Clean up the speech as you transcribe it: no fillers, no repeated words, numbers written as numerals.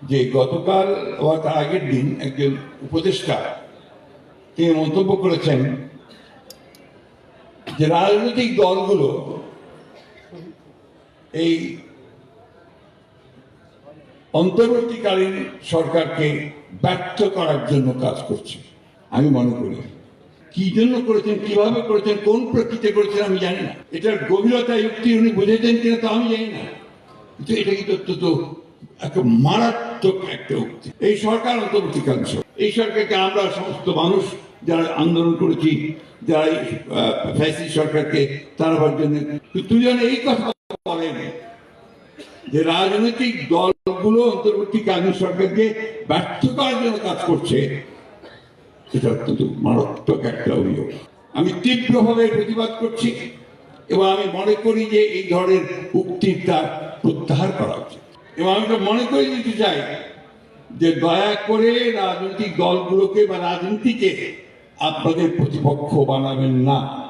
যে গতকাল বা তার আগের দিন একজন উপদেষ্টা তিনি মন্তব্য করেছেন যে রাজনৈতিক দলগুলো এই অন্তর্বর্তীকালীন সরকারকে ব্যর্থ করার জন্য কাজ করছে। আমি মনে করি কি জন্য করেছেন, কিভাবে করেছেন, কোন প্রকৃতিতে করেছেন আমি জানি না। এটার গভীরতা যুক্তি উনি বুঝেছেন কিনা তা আমি জানি না, কিন্তু এটা কিন্তু অত্যন্ত একটা মারাত্মক একটা উক্তি। এই সরকার অন্তর্বর্তীকালীন সরকার, এই সরকারকে আমরা সমস্ত মানুষ যারা আন্দোলন করেছি, যারা ফ্যাসিস্ট সরকারকে তাড়াবার জন্য, দুজনে এই কথা বলেন যে রাজনৈতিক দলগুলো অন্তর্বর্তীকালীন সরকারকে ব্যর্থ করার জন্য কাজ করছে। এটা অত্যন্ত মারাত্মক একটা অভিযোগ। আমি তীব্রভাবে প্রতিবাদ করছি এবং আমি মনে করি যে এই ধরনের উক্তিটা প্রত্যাহার করা উচিত। এবং আমি তো মনে করে দিতে চাই যে দয়া করে রাজনৈতিক দলগুলোকে বা রাজনীতিকে আপনাদের প্রতিপক্ষ বানাবেন না।